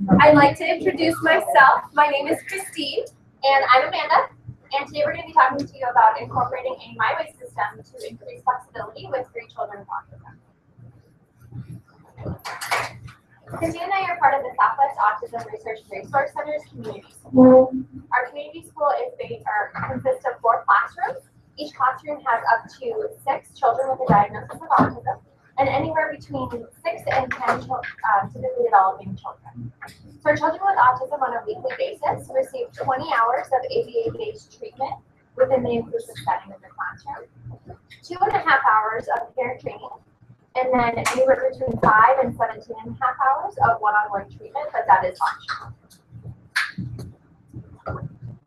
I'd like to introduce myself. My name is Christine, and I'm Amanda. And today we're going to be talking to you about incorporating a My Way system to increase flexibility with 3 children with autism. Christine and I are part of the Southwest Autism Research Resource Center's community school. Our community school consists of 4 classrooms. Each classroom has up to 6 children with a diagnosis of autism, and anywhere between 6 and 10 typically developing children. So our children with autism on a weekly basis receive 20 hours of ABA-based treatment within the inclusive setting of the classroom, 2.5 hours of peer training, and then anywhere between 5 and 17.5 hours of one-on-one treatment, but that is optional.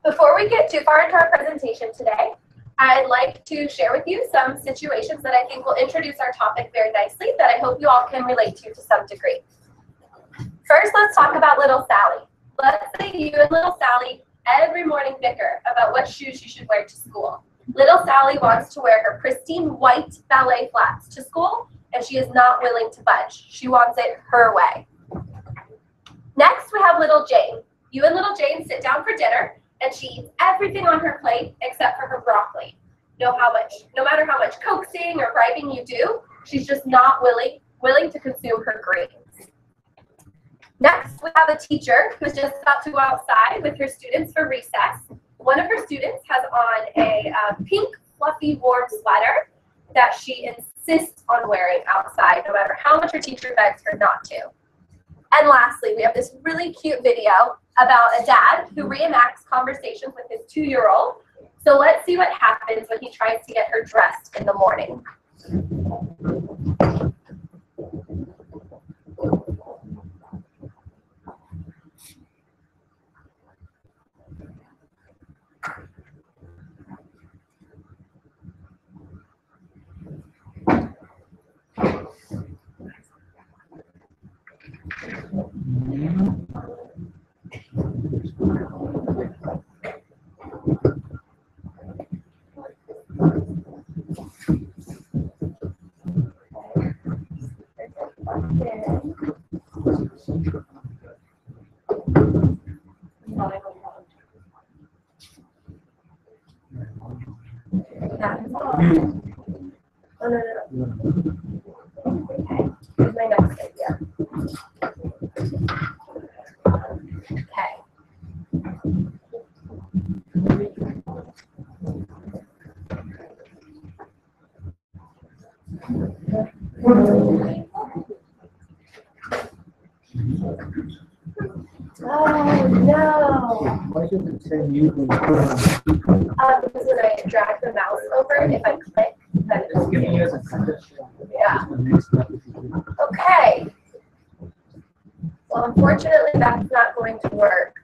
Before we get too far into our presentation today, I'd like to share with you some situations that I think will introduce our topic very nicely that I hope you all can relate to some degree. First, let's talk about little Sally. Let's say you and little Sally every morning bicker about what shoes she should wear to school. Little Sally wants to wear her pristine white ballet flats to school, and she is not willing to budge. She wants it her way. Next, we have little Jane. You and little Jane sit down for dinner, and she eats everything on her plate except for her broccoli. No matter how much coaxing or bribing you do, she's just not willing to consume her greens. Next, we have a teacher who's just about to go outside with her students for recess. One of her students has on a pink, fluffy, warm sweater that she insists on wearing outside, no matter how much her teacher begs her not to. And lastly, we have this really cute video about a dad who reenacts conversations with his 2-year-old. So let's see what happens when he tries to get her dressed in the morning. Okay, here's my next idea. Okay. Oh no! Why does it say you? Because when I drag the mouse over, if I click, then it It's giving you as a yeah. Okay. Well, unfortunately, that's not going to work.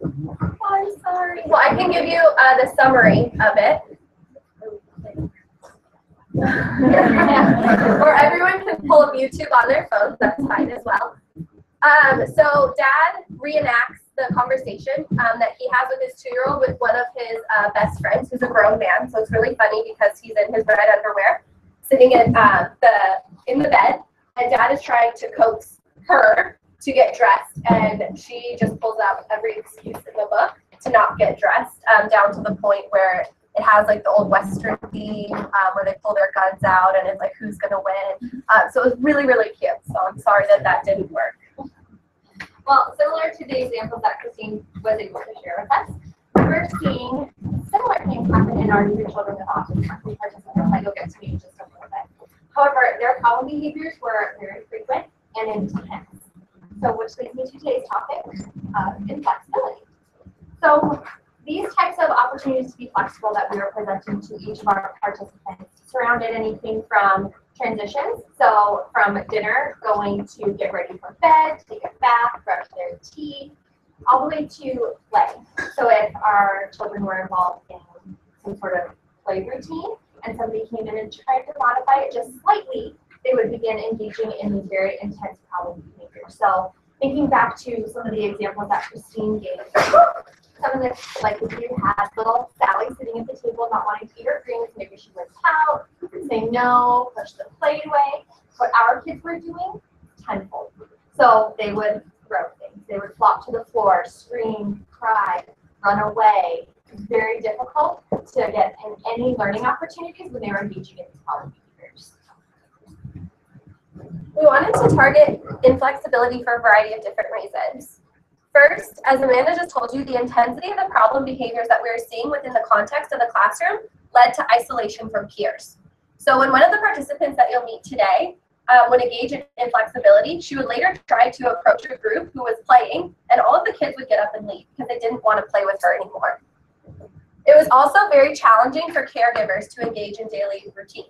Oh, I'm sorry. Well, I can give you the summary of it. Or everyone can pull up YouTube on their phones. That's fine as well. So Dad reenacts the conversation that he has with his 2-year-old with one of his best friends, who's a grown man. So it's really funny because he's in his red underwear, sitting in the bed, and Dad is trying to coax her to get dressed, and she just pulls out every excuse in the book to not get dressed, down to the point where it has like the old Western theme where they pull their guns out and it's like who's gonna win. So it was really, really cute. So I'm sorry that didn't work. Well, similar to the examples that Christine was able to share with us, we're seeing similar things happen in our 3 children with autism participants that you'll get to meet in just a little bit. However, their problem behaviors were very frequent and intense. So which leads me to today's topic, inflexibility. So these types of opportunities to be flexible that we are presenting to each of our participants surrounded anything from transitions, so from dinner, going to get ready for bed, take a bath, brush their teeth, all the way to play. So if our children were involved in some sort of play routine and somebody came in and tried to modify it just slightly, they would begin engaging in these very intense problem behaviors. So thinking back to some of the examples that Christine gave, some of this, like if you had little Sally sitting at the table not wanting to eat her greens, maybe she would pout, say no, push the plate away. What our kids were doing, tenfold. So they would They would flop to the floor, scream, cry, run away. It's very difficult to get any learning opportunities when they were engaging in these problem behaviors. We wanted to target inflexibility for a variety of different reasons. First, as Amanda just told you, the intensity of the problem behaviors that we were seeing within the context of the classroom led to isolation from peers. So when one of the participants that you'll meet today would engage in inflexibility, she would later try to approach a group who was playing, and all of the kids would get up and leave because they didn't want to play with her anymore. It was also very challenging for caregivers to engage in daily routines.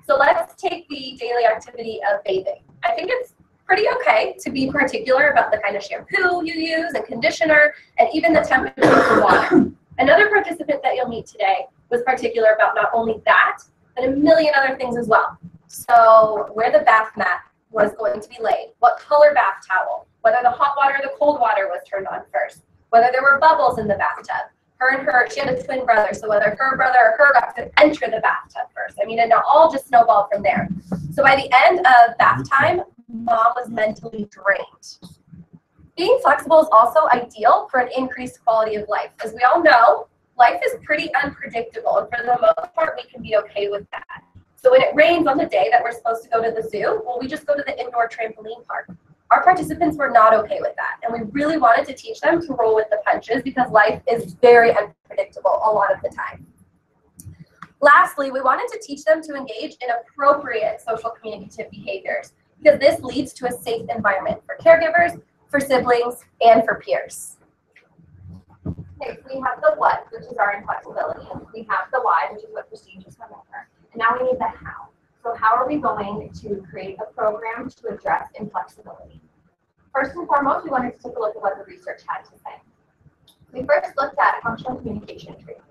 So let's take the daily activity of bathing. I think it's pretty okay to be particular about the kind of shampoo you use and conditioner and even the temperature of the water. Another participant that you'll meet today was particular about not only that, but a million other things as well. So where the bath mat was going to be laid, what color bath towel, whether the hot water or the cold water was turned on first, whether there were bubbles in the bathtub. She had a twin brother, so whether her brother or her got to enter the bathtub first. I mean, and it all just snowballed from there. So by the end of bath time, Mom was mentally drained. Being flexible is also ideal for an increased quality of life. As we all know, life is pretty unpredictable, and for the most part, we can be okay with that. So when it rains on the day that we're supposed to go to the zoo, well, we just go to the indoor trampoline park. Our participants were not okay with that, and we really wanted to teach them to roll with the punches because life is very unpredictable a lot of the time. Lastly, we wanted to teach them to engage in appropriate social communicative behaviors because this leads to a safe environment for caregivers, for siblings, and for peers. Okay, so we have the what, which is our inflexibility. We have the why, which is what Christine just went over. And now we need the how. So how are we going to create a program to address inflexibility? First and foremost, we wanted to take a look at what the research had to say. We first looked at functional communication training.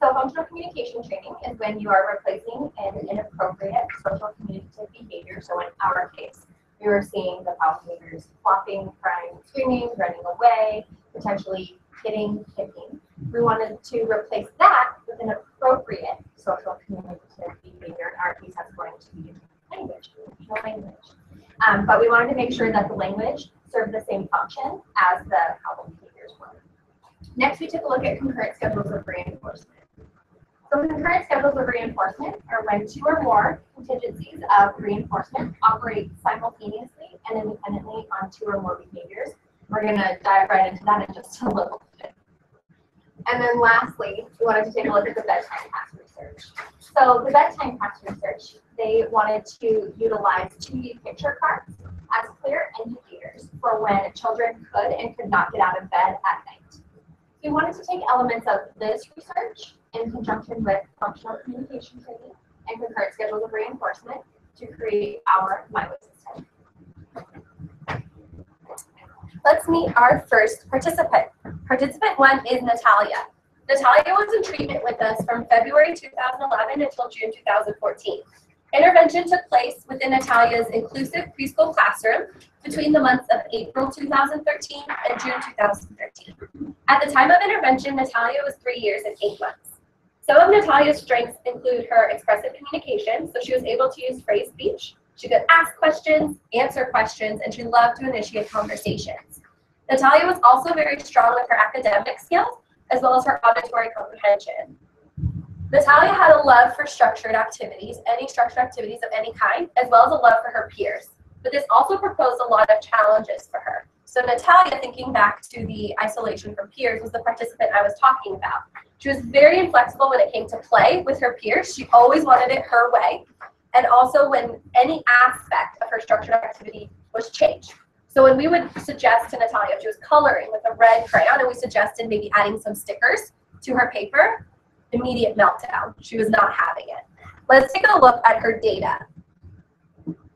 So functional communication training is when you are replacing an inappropriate social communicative behavior. So in our case, we were seeing the problem behaviors flopping, crying, screaming, running away, potentially hitting, kicking. We wanted to replace that with an appropriate social communicative behavior. In our case, that's going to be language, but we wanted to make sure that the language served the same function as the problem behaviors were. Next, we took a look at concurrent schedules of reinforcement. So concurrent schedules of reinforcement are when two or more contingencies of reinforcement operate simultaneously and independently on two or more behaviors. We're going to dive right into that in just a little bit. And then lastly, we wanted to take a look at the bedtime task research. So the bedtime task research, they wanted to utilize 2D picture cards as clear indicators for when children could and could not get out of bed at night. So we wanted to take elements of this research in conjunction with functional communication training and concurrent schedules of reinforcement to create our My Way system. Let's meet our first participant. Participant 1 is Natalia. Natalia was in treatment with us from February 2011 until June 2014. Intervention took place within Natalia's inclusive preschool classroom between the months of April 2013 and June 2013. At the time of intervention, Natalia was 3 years and 8 months. Some of Natalia's strengths include her expressive communication, so she was able to use phrase speech. She could ask questions, answer questions, and she loved to initiate conversations. Natalia was also very strong with her academic skills, as well as her auditory comprehension. Natalia had a love for structured activities, any structured activities of any kind, as well as a love for her peers. But this also proposed a lot of challenges for her. So Natalia, thinking back to the isolation from peers, was the participant I was talking about. She was very inflexible when it came to play with her peers. She always wanted it her way. And also when any aspect of her structured activity was changed. So when we would suggest to Natalia, if she was coloring with a red crayon, and we suggested maybe adding some stickers to her paper, immediate meltdown. She was not having it. Let's take a look at her data.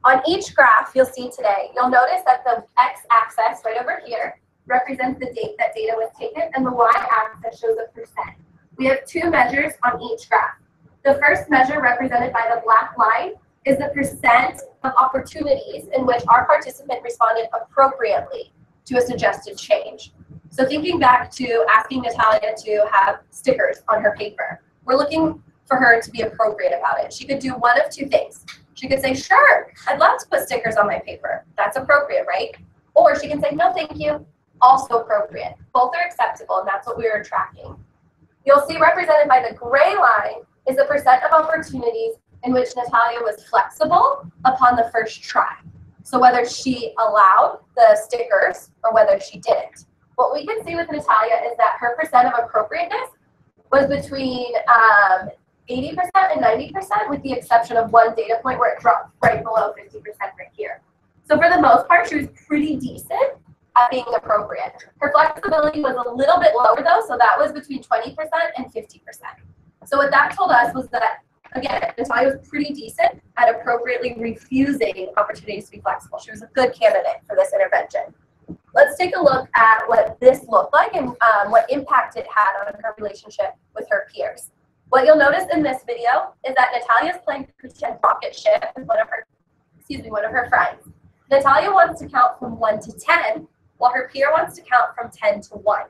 On each graph you'll see today, you'll notice that the x-axis right over here represents the date that data was taken, and the y-axis shows a percent. We have two measures on each graph. The first measure, represented by the black line, is the percent of opportunities in which our participant responded appropriately to a suggested change. So thinking back to asking Natalia to have stickers on her paper, we're looking for her to be appropriate about it. She could do one of two things. She could say, sure, I'd love to put stickers on my paper. That's appropriate, right? Or she can say, no, thank you. also appropriate. Both are acceptable, and that's what we were tracking. You'll see represented by the gray line is the percent of opportunities in which Natalia was flexible upon the first try. So whether she allowed the stickers or whether she didn't. What we can see with Natalia is that her percent of appropriateness was between 80% and 90%, with the exception of one data point where it dropped right below 50% right here. So for the most part, she was pretty decent at being appropriate. Her flexibility was a little bit lower though, so that was between 20% and 50%. So what that told us was that, again, Natalia was pretty decent at appropriately refusing opportunities to be flexible. She was a good candidate for this intervention. Let's take a look at what this looked like and what impact it had on her relationship with her peers. What you'll notice in this video is that Natalia's playing pretend rocket ship with one of her friends. Natalia wants to count from 1 to 10, while her peer wants to count from 10 to 1.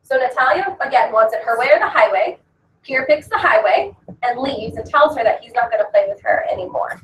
So Natalia, again, wants it her way or the highway. Peer picks the highway and leaves and tells her that he's not going to play with her anymore.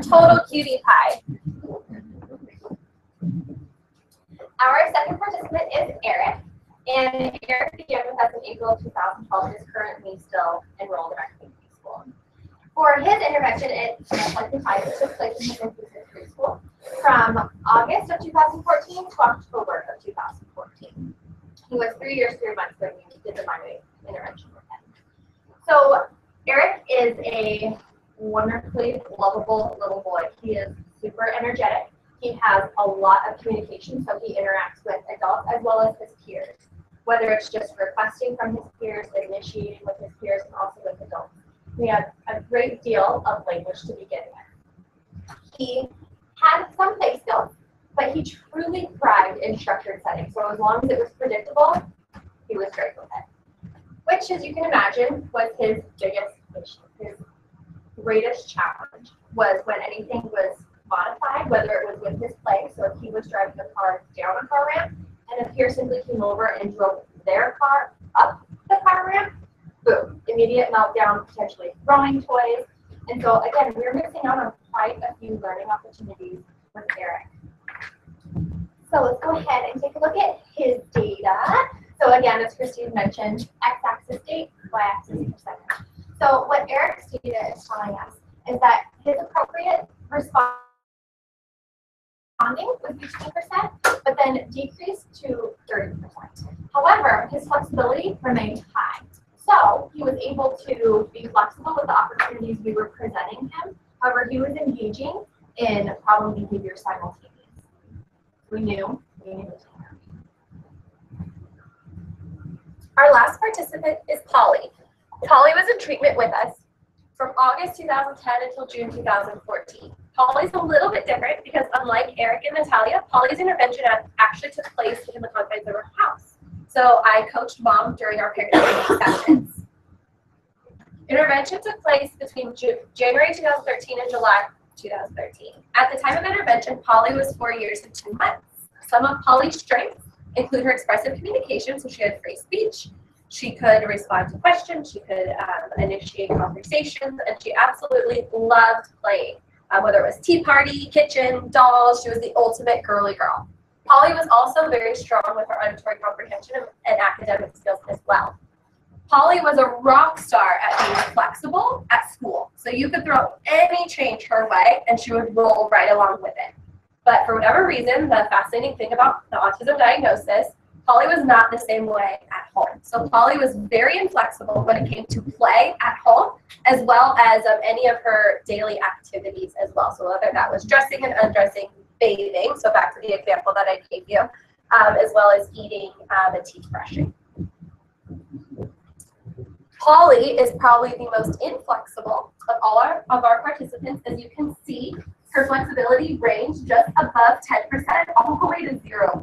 Total cutie pie. Our second participant is Eric, and Eric began with us in April of 2012 and is currently still enrolled in our community school. For his intervention, like the time, it took place in his inclusive preschool from August of 2014 to October of 2014. He was 3 years, 3 months when we did the Monday intervention with him. So Eric is a wonderfully lovable little boy. He is super energetic. He has a lot of communication, so he interacts with adults as well as his peers, whether it's just requesting from his peers, initiating with his peers, and also with adults. We have a great deal of language to begin with. He had some play skills, but he truly thrived in structured settings. So as long as it was predictable, he was great with it. Which, as you can imagine, was his biggest issue. His greatest challenge was when anything was modified, whether it was with his play. So if he was driving the car down a car ramp, and a peer simply came over and drove their car up the car ramp, boom, immediate meltdown, potentially throwing toys. And so again, we were missing out on quite a few learning opportunities with Eric. So let's go ahead and take a look at his data. So again, as Christine mentioned, x-axis date, y-axis percentage. So what Eric's data is telling us is that his appropriate responding was 15%, but then decreased to 30%. However, his flexibility remained high. So he was able to be flexible with the opportunities we were presenting him. However, he was engaging in problem behavior simultaneously. We knew we needed to learn. Our last participant is Polly. Polly was in treatment with us from August 2010 until June 2014. Polly's a little bit different because unlike Eric and Natalia, Polly's intervention actually took place in the confines of her house. So I coached Mom during our parent training sessions. Intervention took place between January 2013 and July 2013. At the time of intervention, Polly was 4 years and 2 months. Some of Polly's strengths include her expressive communication, so she had free speech. She could respond to questions, she could initiate conversations, and she absolutely loved playing. Whether it was tea party, kitchen, dolls, she was the ultimate girly girl. Polly was also very strong with her auditory comprehension and academic skills as well. Polly was a rock star at being flexible at school. So you could throw any change her way and she would roll right along with it. But for whatever reason, the fascinating thing about the autism diagnosis, Polly was not the same way at home. So Polly was very inflexible when it came to play at home, as well as any of her daily activities as well. So whether that was dressing and undressing, bathing, so back to the example that I gave you, as well as eating and teeth brushing. Polly is probably the most inflexible of all of our participants. As you can see, her flexibility ranged just above 10% all the way to 0%.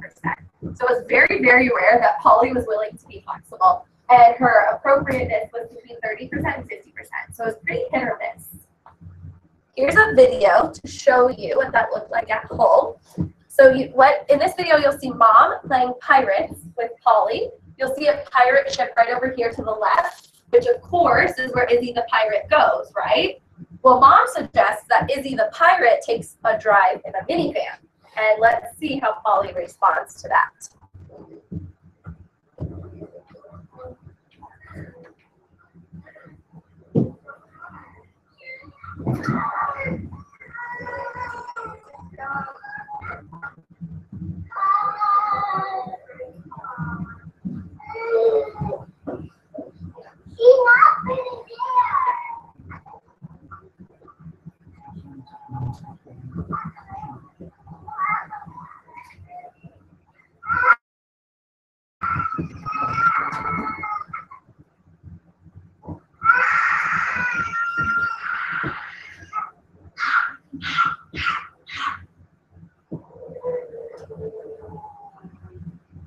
So it's very, very rare that Polly was willing to be flexible. And her appropriateness was between 30% and 50%. So it's pretty hit or miss. Here's a video to show you what that looked like at home. So in this video, you'll see Mom playing pirates with Polly. You'll see a pirate ship right over here to the left, which of course is where Izzy the pirate goes, right? Well, Mom suggests that Izzy the pirate takes a drive in a minivan. And let's see how Polly responds to that.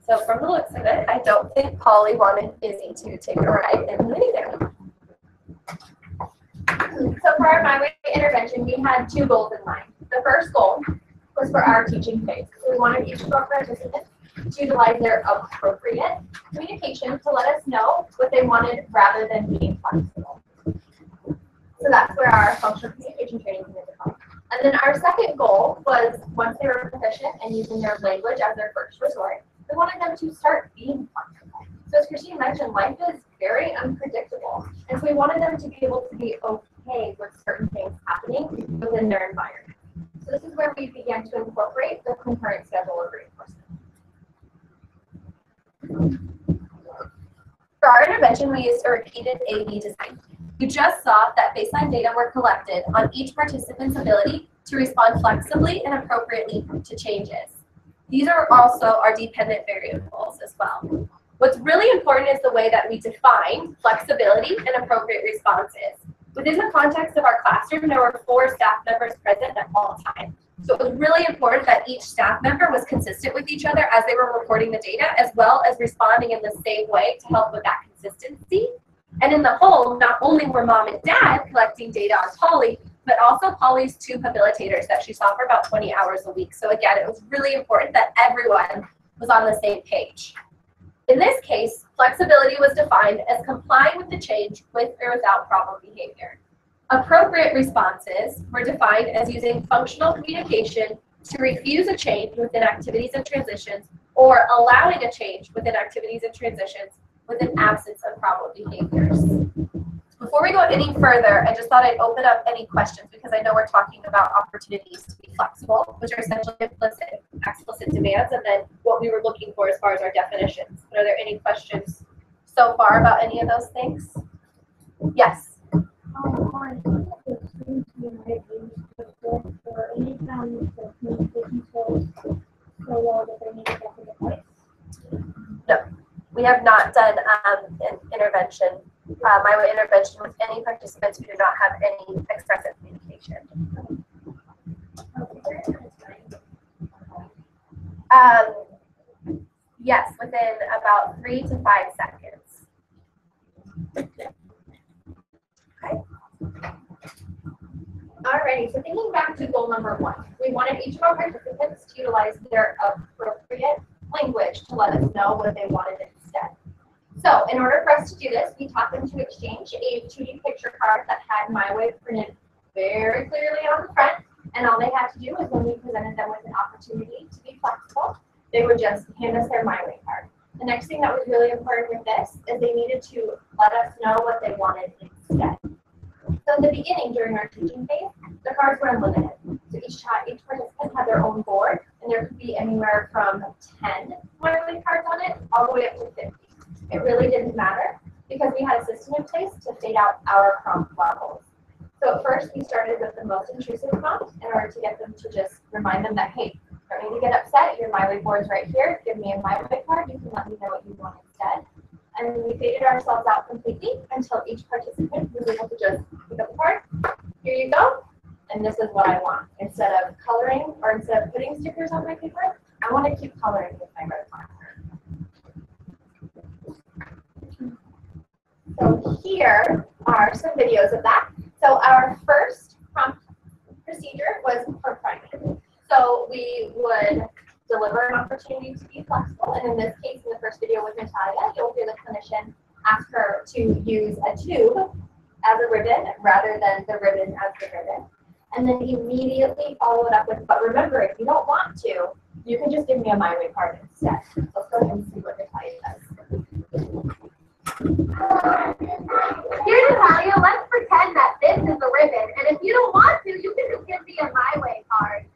So from the looks of it, I don't think Polly wanted Izzy to take a ride in the minivan. So for our My Way intervention, we had two goals in mind. The first goal was for our teaching phase. So we wanted each of our participants to utilize their appropriate communication to let us know what they wanted rather than being flexible. So that's where our functional communication training came into play. And then our second goal was, once they were proficient and using their language as their first resort, we wanted them to start being flexible. So as Christine mentioned, life is very unpredictable. And so we wanted them to be able to be okay with certain things happening within their environment. So this is where we began to incorporate the concurrent schedule of reinforcement. For our intervention, we used a repeated A/B design. You just saw that baseline data were collected on each participant's ability to respond flexibly and appropriately to changes. These are also our dependent variables as well. What's really important is the way that we define flexibility and appropriate responses. Within the context of our classroom, there were 4 staff members present at all times. So it was really important that each staff member was consistent with each other as they were reporting the data, as well as responding in the same way to help with that consistency. And in the home, not only were Mom and Dad collecting data on Polly, but also Polly's 2 habilitators that she saw for about 20 hours a week. So again, it was really important that everyone was on the same page. In this case, flexibility was defined as complying with the change with or without problem behavior. Appropriate responses were defined as using functional communication to refuse a change within activities and transitions, or allowing a change within activities and transitions with an absence of problem behaviors. Before we go any further, I just thought I'd open up any questions because I know we're talking about opportunities to be flexible, which are essentially implicit, explicit demands, and then what we were looking for as far as our definitions. But are there any questions so far about any of those things? Yes. No, we have not done an intervention, My Way intervention with any participants who do not have any expressive communication. Yes, within about 3 to 5 seconds. Okay. Alrighty, so thinking back to goal number 1, we wanted each of our participants to utilize their appropriate language to let us know what they wanted instead. So in order for us to do this, we taught them to exchange a 2D picture card that had My Way printed very clearly on the front, and all they had to do was when we presented them with an opportunity to be flexible, they would just hand us their My Way card. The next thing that was really important with this is they needed to let us know what they wanted instead. So in the beginning, during our teaching phase, the cards were unlimited. So each participant had their own board, and there could be anywhere from 10 My cards on it, all the way up to 50. It really didn't matter because we had a system in place to fade out our prompt levels. So at first, we started with the most intrusive prompt in order to get them to just remind them that, hey, don't need to get upset. Your My Way board's right here. Give me a My Way card. You can let me know what you want instead. And we faded ourselves out completely until each participant was able to just pick up the card. Here you go. And this is what I want. Instead of coloring or instead of putting stickers on my paper, I want to keep coloring with my red marker. So here are some videos of that. So our first prompt procedure was for priming. So we would deliver an opportunity to be flexible. And in this case, in the first video with Natalia, you'll hear the clinician ask her to use a tube as a ribbon rather than the ribbon as the ribbon. And then immediately follow it up with, but remember, if you don't want to, you can just give me a My Way card instead. Let's go ahead and see what Natalia does. Here, Natalia, let's pretend that this is a ribbon. And if you don't want to, you can just give me a My Way card.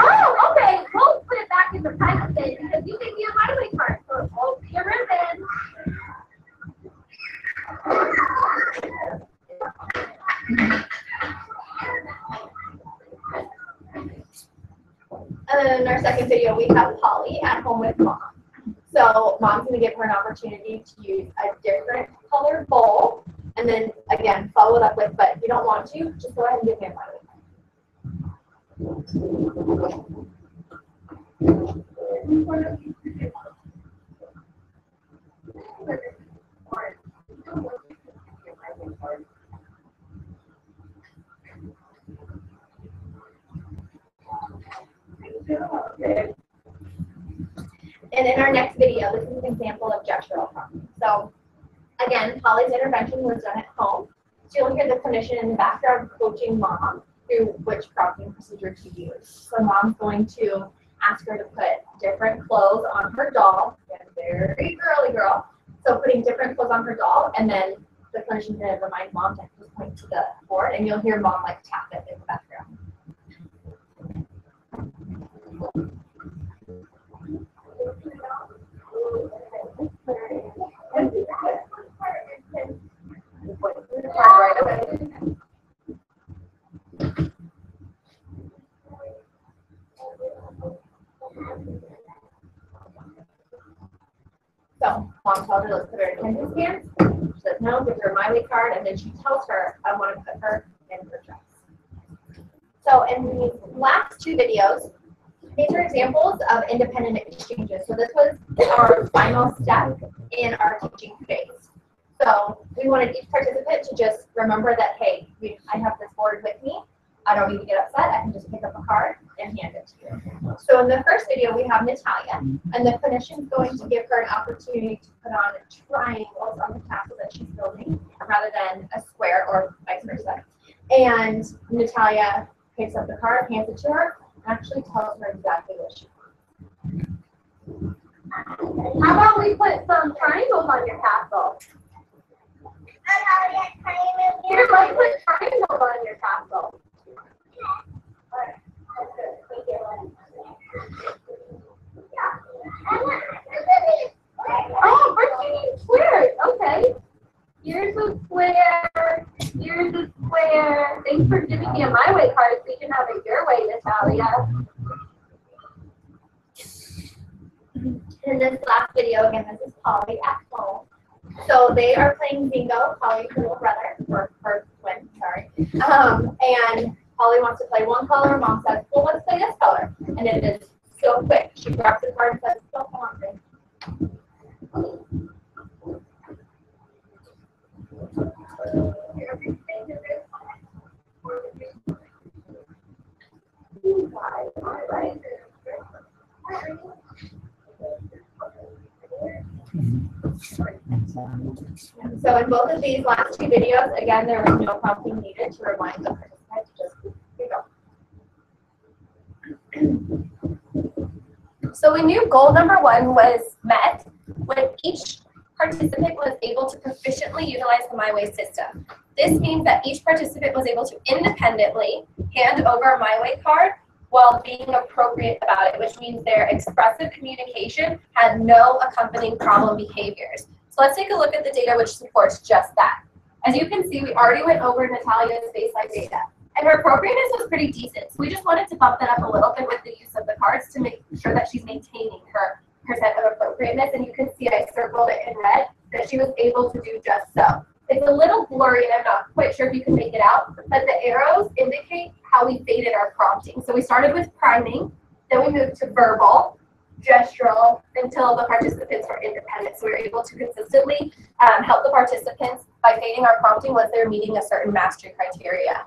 Oh, okay. We'll put it back in the present day because you gave me a My Way card. So it won't be a ribbon. And then in our second video, we have Polly at home with mom. So mom's going to give her an opportunity to use a different color bowl. And then, again, follow it up with, but if you don't want to, just go ahead and give me a My Way. And in our next video, this is an example of gestural prompting. So again, Polly's intervention was done at home. So you'll hear the clinician in the background coaching mom through which prompting procedure to use. So mom's going to ask her to put different clothes on her doll. Again, very girly girl. So putting different clothes on her doll, and then the clinician's going to remind mom to just point to the board, and you'll hear mom like tap it in the background. So mom tells her, let's put her in Kendall's hands. She says no, gives her a My Way card, and then she tells her, I want to put her in her dress. So in these last two videos, these are examples of independent exchanges. So this was our final step in our teaching phase. So we wanted each participant to just remember that, hey, I have this board with me. I don't need to get upset. I can just pick up a card and hand it to you. So in the first video, we have Natalia, and the clinician is going to give her an opportunity to put on triangles on the castle that she's building rather than a square or vice versa. And Natalia picks up the card, hands it to her, and actually tells her exactly what she wants. How about we put some triangles on your castle? Here, let's put triangles on your castle. Oh, first you need squares. Okay. Here's a square. Here's a square. Thanks for giving me a My Way card so you can have it your way, Natalia. In this last video, again, this is Polly at home. So they are playing bingo, Polly's little brother, or her twin, sorry. And Polly wants to play one color. Mom says, well, let's play this color. And it is so quick. She grabs the card and says, don't come on, babe. So in both of these last two videos, again, there was no prompting needed to remind the participant to just go. So we knew goal number 1 was met when each participant was able to proficiently utilize the My Way system. This means that each participant was able to independently hand over a My Way card while being appropriate about it, which means their expressive communication had no accompanying problem behaviors. So let's take a look at the data which supports just that. As you can see, we already went over Natalia's baseline data, and her appropriateness was pretty decent. So we just wanted to bump that up a little bit with the use of the cards to make sure that she's maintaining her percent of appropriateness, and you can see I circled it in red that she was able to do just so. It's a little blurry, and I'm not quite sure if you can make it out, but the arrows indicate how we faded our prompting. So we started with priming, then we moved to verbal, gestural, until the participants were independent. So we were able to consistently help the participants by fading our prompting once they were meeting a certain mastery criteria.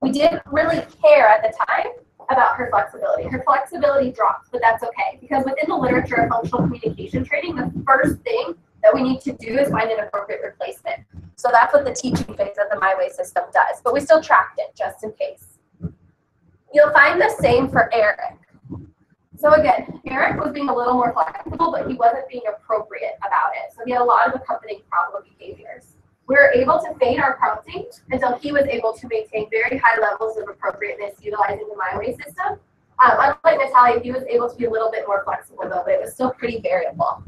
We didn't really care at the time about her flexibility. Her flexibility dropped, but that's okay, because within the literature of functional communication training, the first thing that we need to do is find an appropriate replacement. So that's what the teaching phase of the My Way system does, but we still tracked it just in case. You'll find the same for Eric. So again, Eric was being a little more flexible, but he wasn't being appropriate about it. So he had a lot of accompanying problem behaviors. We were able to fade our prompting until he was able to maintain very high levels of appropriateness utilizing the My Way system. Unlike Natalia, he was able to be a little bit more flexible though, but it was still pretty variable.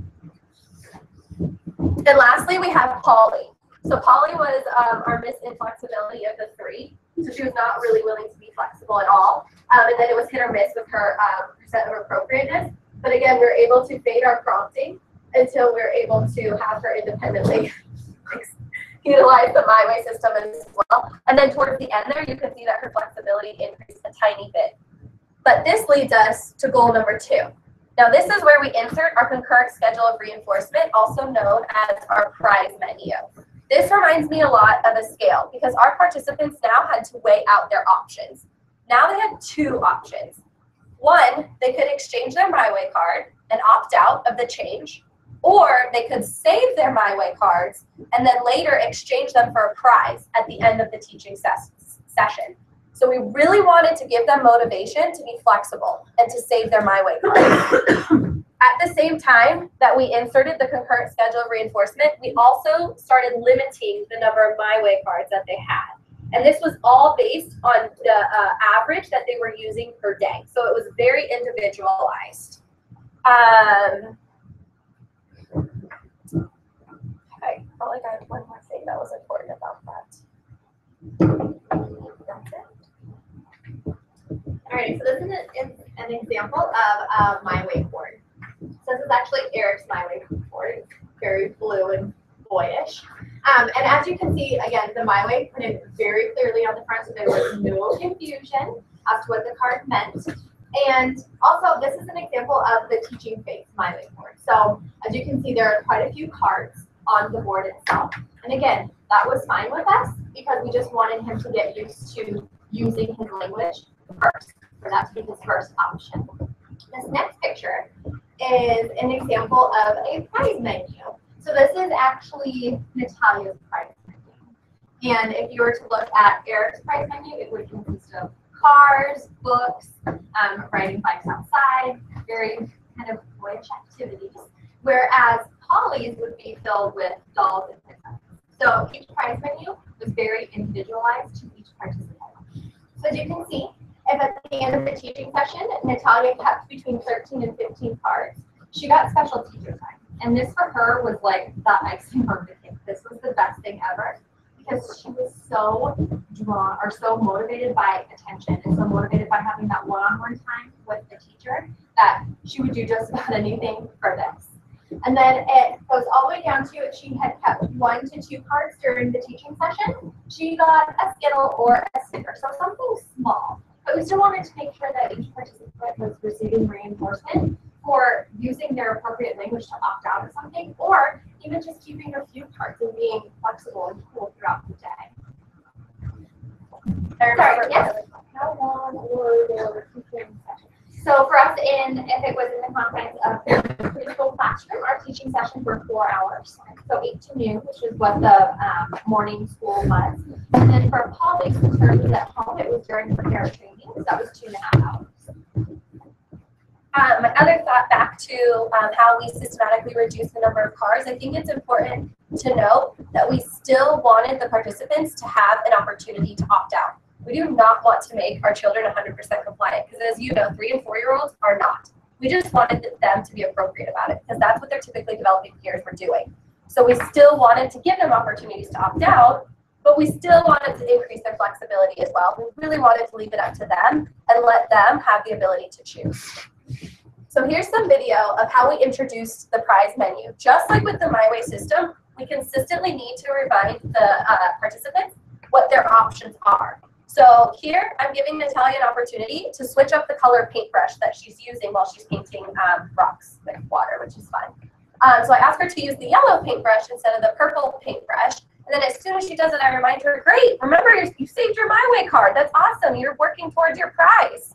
And lastly, we have Polly. So Polly was our Miss Inflexibility of the 3. So she was not really willing to be flexible at all. And then it was hit or miss with her percent of appropriateness. But again, we were able to fade our prompting until we were able to have her independently utilize the My Way system as well. And then towards the end there, you can see that her flexibility increased a tiny bit. But this leads us to goal number 2. Now this is where we insert our concurrent schedule of reinforcement, also known as our prize menu. This reminds me a lot of a scale because our participants now had to weigh out their options. Now they had 2 options. One, they could exchange their My Way card and opt out of the change, or they could save their My Way cards and then later exchange them for a prize at the end of the teaching session. So we really wanted to give them motivation to be flexible and to save their My Way cards. At the same time that we inserted the concurrent schedule of reinforcement, we also started limiting the number of My Way cards that they had. And this was all based on the average that they were using per day. So it was very individualized. Okay, I felt like I had one more thing that was important about that. That's it. All right, so this is an example of a My Way board. So this is actually Eric's My Way board. It's very blue and boyish. And as you can see, again, the My Way printed very clearly on the front, so there was no confusion as to what the card meant. And also, this is an example of the teaching phase My Way board. So as you can see, there are quite a few cards on the board itself. And again, that was fine with us because we just wanted him to get used to using his language first, for that to be his first option. This next picture is an example of a prize menu. So this is actually Natalia's prize menu. And if you were to look at Eric's prize menu, it would consist of cars, books, riding bikes outside, very kind of boyish activities. Whereas Polly's would be filled with dolls and princesses. So each prize menu was very individualized to each participant. So as you can see, if at the end of the teaching session, Natalia kept between 13 and 15 cards, she got special teacher time. And this for her was like the icing on the cake. This was the best thing ever because she was so drawn or so motivated by attention and so motivated by having that one-on-one time with the teacher that she would do just about anything for this. And then it goes all the way down to if she had kept 1 to 2 cards during the teaching session, she got a Skittle or a sticker. So something small. But we still wanted to make sure that each participant was receiving reinforcement for using their appropriate language to opt out of something, or even just keeping a few cards and being flexible and cool throughout the day. Sorry, yes? How long were their teaching sessions? So for us, if it was in the confines of the preschool classroom, our teaching sessions were 4 hours. So 8 to noon, which is what the morning school was. And then for Polly's, in terms of at home, it was during her hair training, so that was 2.5 hours. My other thought back to how we systematically reduce the number of cars, I think it's important to note that we still wanted the participants to have an opportunity to opt out. We do not want to make our children 100% compliant because, as you know, 3 and 4-year-olds are not. We just wanted them to be appropriate about it because that's what their typically developing peers were doing. So we still wanted to give them opportunities to opt out, but we still wanted to increase their flexibility as well. We really wanted to leave it up to them and let them have the ability to choose. So here's some video of how we introduced the prize menu. Just like with the My Way system, we consistently need to remind the participants what their options are. So here, I'm giving Natalia an opportunity to switch up the color paintbrush that she's using while she's painting rocks with water, which is fun. So I ask her to use the yellow paintbrush instead of the purple paintbrush. And then as soon as she does it, I remind her, great, remember you saved your My Way card. That's awesome. You're working towards your prize.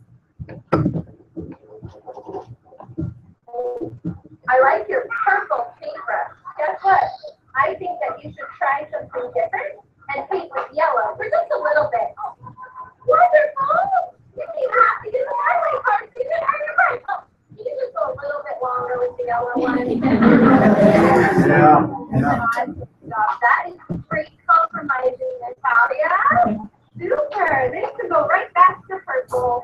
I like your purple paintbrush. Guess what? I think that you should try something different and paint with yellow for just a little bit. Wonderful! You don't even have to use the My Way card. You can earn your prize. Oh, you can just go a little bit longer with the yellow one. That is great compromising, Natalia. Super. This could go right back to purple.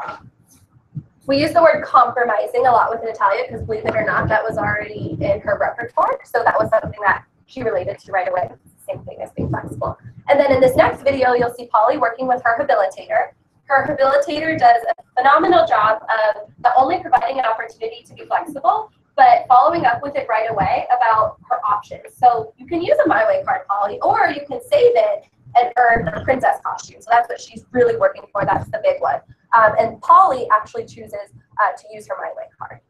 We use the word compromising a lot with Natalia because, believe it or not, that was already in her repertoire. So that was something that she related to right away. Same thing as being flexible. And then in this next video, you'll see Polly working with her habilitator. Her habilitator does a phenomenal job of not only providing an opportunity to be flexible, but following up with it right away about her options. So you can use a My Way card, Polly, or you can save it and earn a princess costume. So that's what she's really working for. That's the big one. And Polly actually chooses to use her My Way card.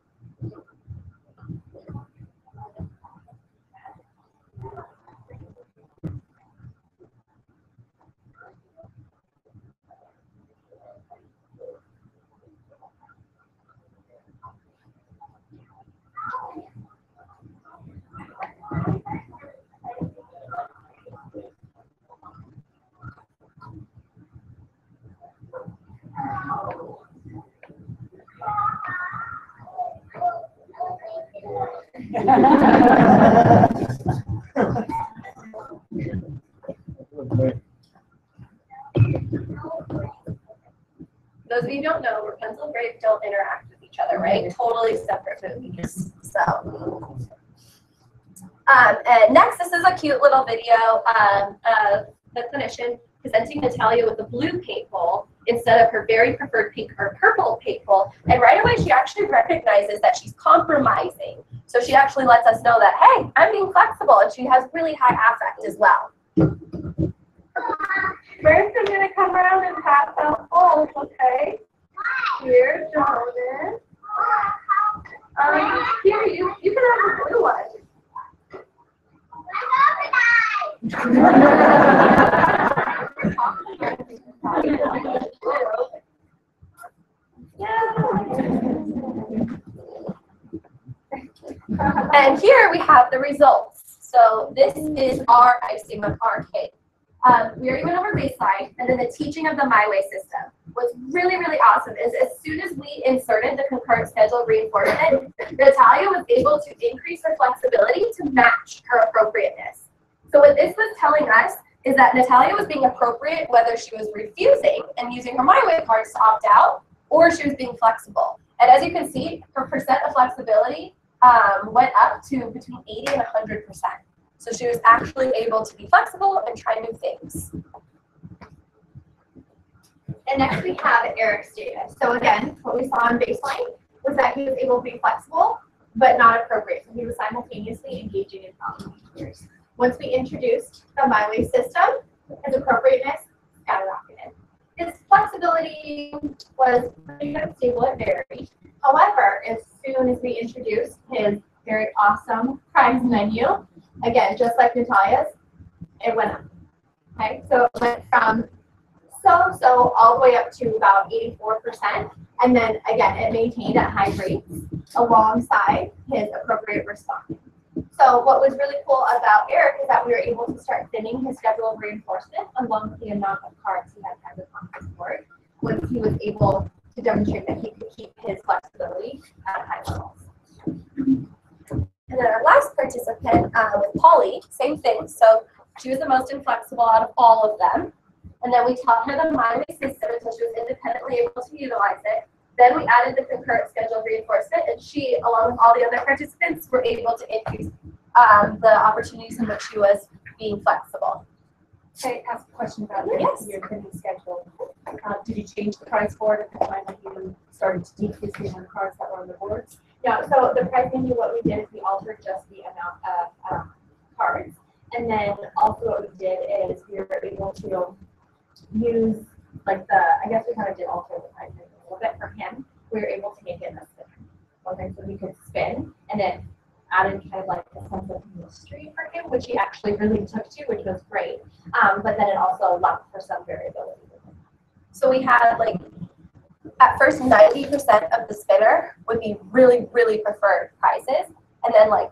Those of you who don't know, Rapunzel and Brave don't interact with each other, right? Totally separate movies. So, and next, this is a cute little video of the clinician presenting Natalia with a blue paint bowl instead of her very preferred pink or purple paint bowl. And right away, she actually recognizes that she's compromising. So she actually lets us know that, hey, I'm being flexible, and she has really high affect as well. First, I'm going to come around and pass out bowls, okay? Here, Jordan. Here, you can have the blue one. And here we have the results. So this is our icing of our cake. We already went over baseline, and then the teaching of the My Way system. What's really, really awesome is as soon as we inserted the concurrent schedule reinforcement, Natalia was able to increase her flexibility to match her appropriateness. So what this was telling us is that Natalia was being appropriate whether she was refusing and using her My Way cards to opt out, or she was being flexible. And as you can see, her percent of flexibility went up to between 80 and 100%. So she was actually able to be flexible and try new things. And next we have Eric's data. So again, what we saw on baseline was that he was able to be flexible, but not appropriate. So he was simultaneously engaging in following peers. Once we introduced the My Way system, his appropriateness skyrocketed. His flexibility was pretty good, stable, and varied. However, as soon as we introduced his very awesome prize menu, again, just like Natalia's, it went up. Okay, so it went from so all the way up to about 84%. And then again, it maintained at high rates alongside his appropriate response. So what was really cool about Eric is that we were able to start thinning his schedule of reinforcement along with the amount of cards he had time to on his board once he was able to demonstrate that he could keep his flexibility at high levels. And then our last participant was Polly, same thing. So she was the most inflexible out of all of them. And then we taught her the mind system until she was independently able to utilize it. Then we added the concurrent scheduled reinforcement, and she, along with all the other participants, were able to increase the opportunities in which she was being flexible. Can I ask a question about Yes. your training schedule? Did you change the prize board at the time that you started to decrease the amount of cards that were on the boards? Yeah, so the prize menu, what we did is we altered just the amount of cards. And then also what we did is we were able to use like I guess we kind of did alter the prize menu a little bit for him. We were able to make it a spin. Okay, so we could spin and it added kind of like a sense of mystery for him, which he actually really took to, which was great. But then it also left for some variability. So we had like, at first 90% of the spinner would be really, really preferred prizes. And then like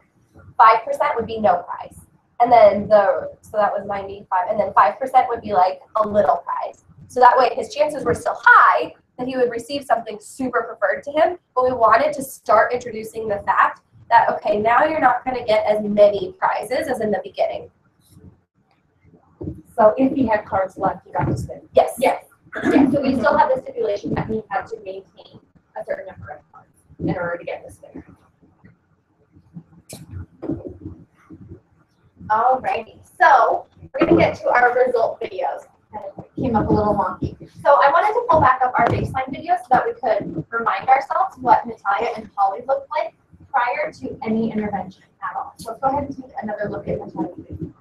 5% would be no prize. And then so that was 95. And then 5% would be like a little prize. So that way his chances were still high that he would receive something super preferred to him. But we wanted to start introducing the fact that, okay, now you're not going to get as many prizes as in the beginning. So if he had cards left, you got to spin. Yes. Yes. Yeah, so we still have the stipulation that he had to maintain a certain number of cards in order to get the spinner. Alrighty, so we're going to get to our result videos. Kind of came up a little wonky. So I wanted to pull back up our baseline video so that we could remind ourselves what Natalia and Polly looked like prior to any intervention at all. So let's go ahead and take another look at Natalia's video.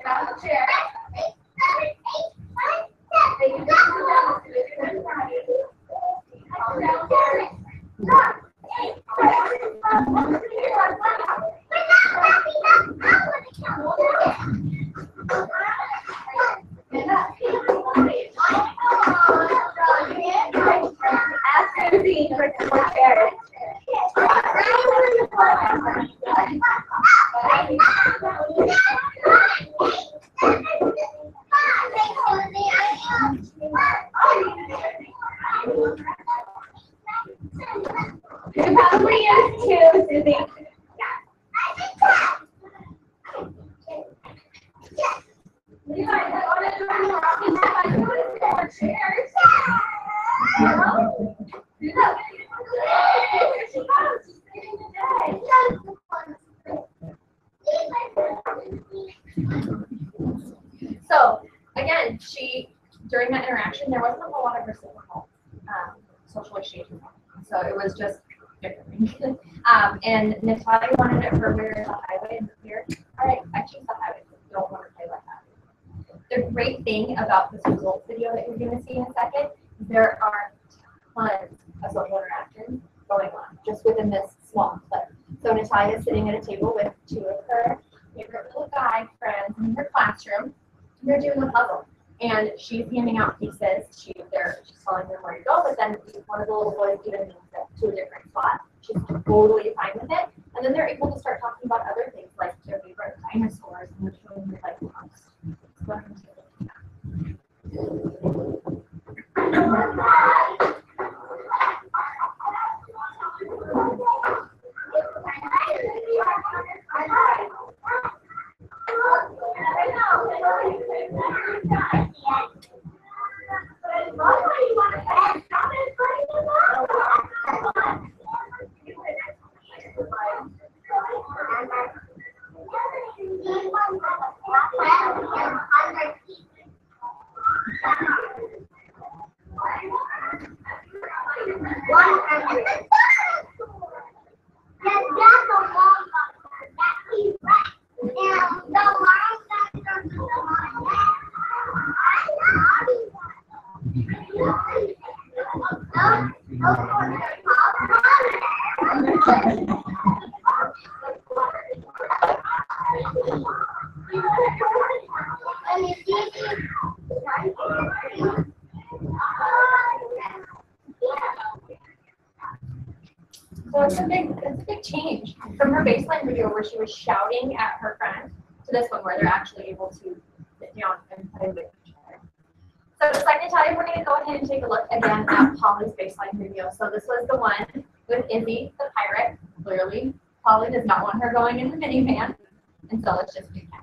Grab the chair. So again, during that interaction, there wasn't a whole lot of reciprocal social exchange. So it was just different. And Natalia wanted it for where the highway and here. All right, I choose the highway. Don't want to play like that. The great thing about this results video that you're going to see in a second, there are tons of social interactions going on just within this small clip. So Natalia is sitting at a table with two of her favorite little guy friends in her classroom. They're doing a puzzle, and she's handing out pieces. She's telling them where to go, but then one of the little boys even moves it to a different spot. She's totally fine with it, and then they're able to start talking about other things like their favorite dinosaurs and which one they like most. So it's a big change from her baseline video where she was shouting at her friend to this one where they're actually able to sit down and play with each other. So just like Natalia, we're going to go ahead and take a look again at Polly's baseline video. So this was the one with Izzy, the pirate. Clearly, Polly does not want her going in the minivan. And so let's just do that.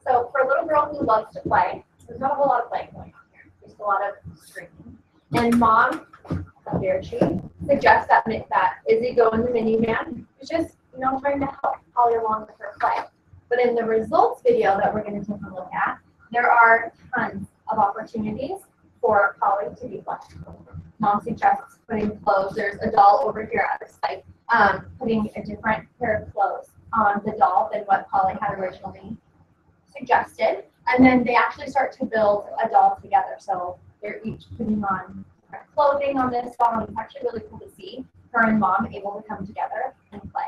So for a little girl who loves to play, there's not a whole lot of play going on here. There's a lot of screaming. And mom, how dare she, suggests that Izzy go in the minivan. She's just, trying to help Polly along with her play. But in the results video that we're going to take a look at, there are tons of opportunities for Polly to be flexible. Mom suggests putting clothes. There's a doll over here at the site, putting a different pair of clothes on the doll than what Polly had originally suggested. And then they actually start to build a doll together. So they're each putting on different clothing on this doll. And it's actually really cool to see her and mom able to come together and play.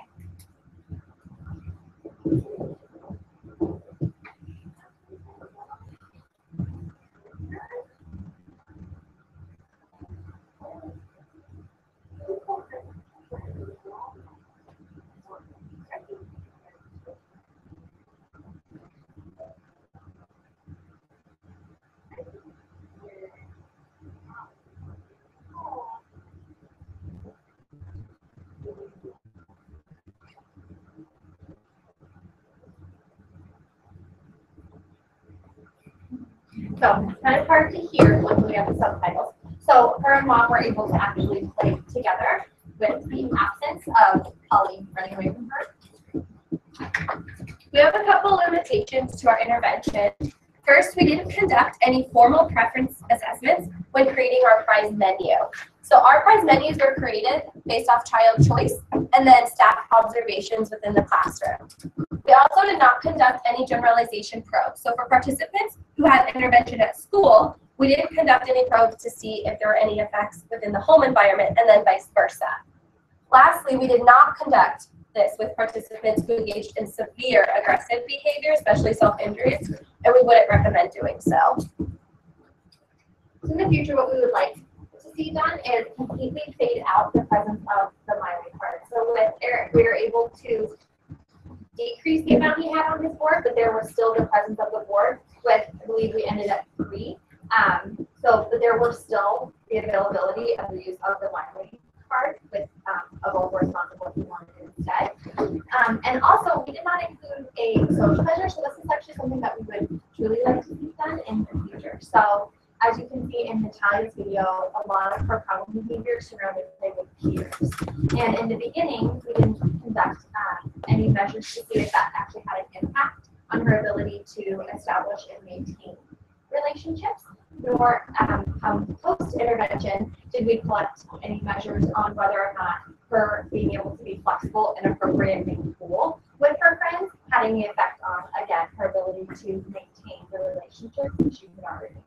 So it's kind of hard to hear when we have the subtitles. So her and mom were able to actually play together with the absence of Polly running away from her. We have a couple limitations to our intervention. First, we didn't conduct any formal preference assessments when creating our prize menu. So our prize menus were created based off child choice and then staff observations within the classroom. We also did not conduct any generalization probes. So for participants who had intervention at school, we didn't conduct any probes to see if there were any effects within the home environment and then vice versa. Lastly, we did not conduct this with participants who engaged in severe aggressive behavior, especially self-injuries, and we wouldn't recommend doing so. In the future, what we would like to see done is completely fade out the presence of the MyWay card. So with Eric, we were able to decrease the amount he had on his board, but there was still the presence of the board with, I believe we ended at 3. But there were still the availability of the use of the MyWay card with a role correspondent what we wanted instead. And also, we did not include a social measure, so this is actually something that we would truly like to see done in the future. So as you can see in Natalia's video, a lot of her problem behavior surrounded play with peers. And in the beginning, we didn't conduct any measures to see if that actually had an impact on her ability to establish and maintain relationships. Nor post-intervention did we collect any measures on whether or not her being able to be flexible and appropriate in school with her friends had any effect on, again, her ability to maintain the relationships that she had already made.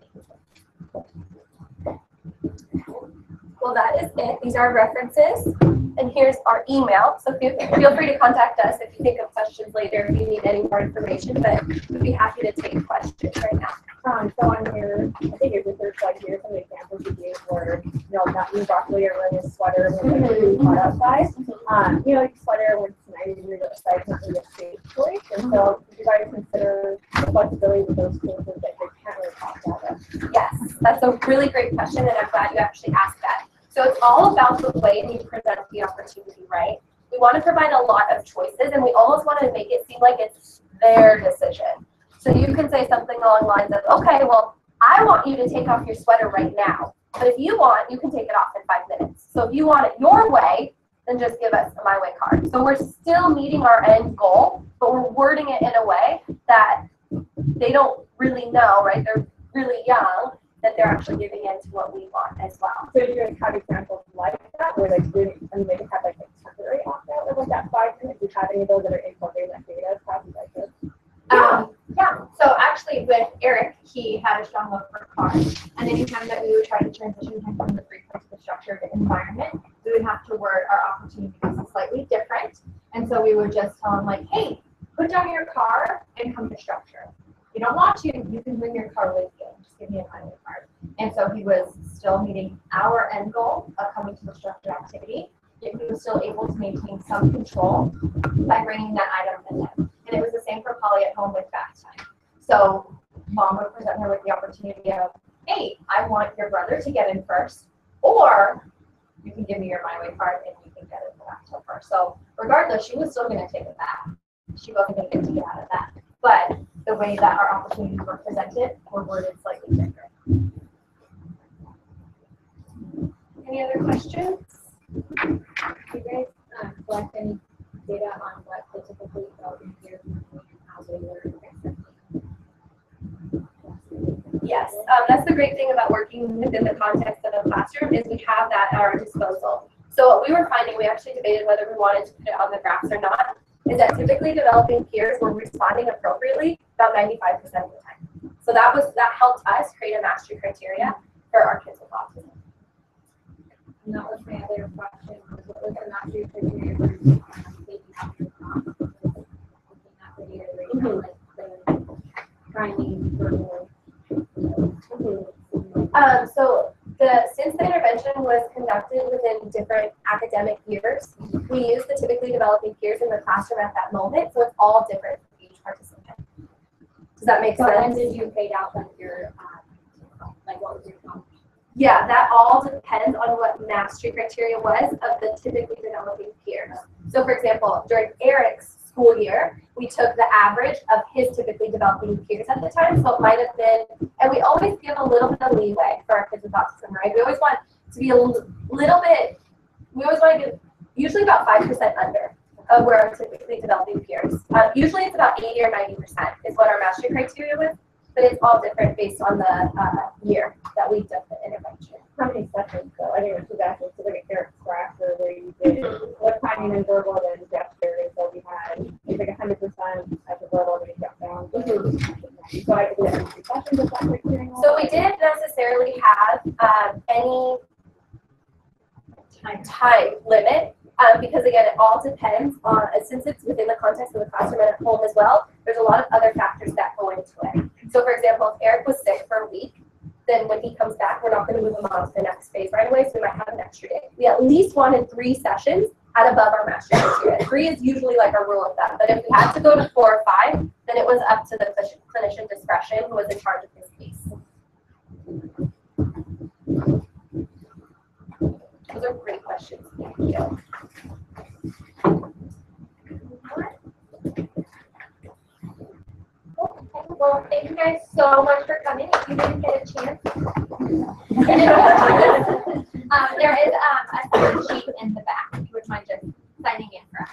Well, that is it. These are references, and here's our email. So feel free to contact us if you think of questions later, if you need any more information, but we'd be happy to take questions right now. So on your, I think it's the third slide here, some examples you gave were, not eating broccoli or wearing a sweater when it's really hot outside. Like a sweater when it's 90 degrees outside is not really a safe choice. And so did you guys consider flexibility with those choices that your parents talked about? Yes, that's a really great question, and I'm glad you actually asked that. So it's all about the way you present the opportunity, right? We want to provide a lot of choices, and we almost want to make it seem like it's their decision. So you can say something along the lines of, okay, well, I want you to take off your sweater right now. But if you want, you can take it off in 5 minutes. So if you want it your way, then just give us a MyWay card. So we're still meeting our end goal, but we're wording it in a way that they don't really know, right? really young that they're actually giving in to what we want as well. So do you have examples like that where like really, I mean, they could have like a temporary opt-out with like that 5 minutes? Do you have any of those that are incorporating that data as classes like this? Yeah. So actually with Eric, he had a strong love for cars. And anytime that we would try to transition him from the three-course to structured environment, we would have to word our opportunities slightly different. And so we would just tell him like, hey, put down your car and come to structure. If you don't want to, you can bring your car with you. Just give me a highway card. And so he was still meeting our end goal of coming to the structured activity, yet he was still able to maintain some control by bringing that item with him. And it was the same for Polly at home with bath time. So mom would present her with the opportunity of, hey, I want your brother to get in first, or you can give me your My Way card and you can get in the bathtub first. So regardless, she was still going to take a bath. She wasn't going to get to get out of that. But the way that our opportunities were presented were worded slightly different. Any other questions? Do you guys collect any data on what the typically developing peers are doing and how they learn? Yes, that's the great thing about working within the context of a classroom is we have that at our disposal. So what we were finding, we actually debated whether we wanted to put it on the graphs or not, is that typically developing peers were responding appropriately about 95% of the time. So that helped us create a mastery criteria for our kids with autism. And that was my other question, was what was the mastery criteria for taking out your prompts? Looking at video where you have like the priming verbal. Since the intervention was conducted within different academic years, we use the typically developing peers in the classroom at that moment, so it's all different for each participant. Does that make sense? When did you fade out like your, like what was your prompt? Yeah, that all depends on what mastery criteria was of the typically developing peers. So for example, during Eric's school year, we took the average of his typically developing peers at the time, so it might have been, and we always give a little bit of leeway for our kids with autism, right? We always want to be a little bit, we always want to give usually about 5% under of where our typically developing peers. Usually it's about 80 or 90% is what our mastery criteria was, but it's all different based on the year that we did the intervention. How many sessions though? I think it was actually so like Eric's class where you did what timing and verbal and gesture, and so we had it's like 100% at the verbal and got down. So I did that 3 sessions of that criteria. So we didn't necessarily have any time limit because again it all depends on, since it's within the context of the classroom and at home as well, there's a lot of other factors that go into it. So for example, if Eric was sick for a week, then when he comes back, we're not going to move him on to the next phase right away, so we might have an extra day. We at least wanted 3 sessions at above our mastery criteria. 3 is usually like a rule of thumb, but if we had to go to 4 or 5, then it was up to the clinician discretion who was in charge of his case. Those are great questions. Thank you. Well, thank you guys so much for coming. If you didn't get a chance, there is a sign sheet in the back. If you would mind just signing in for us.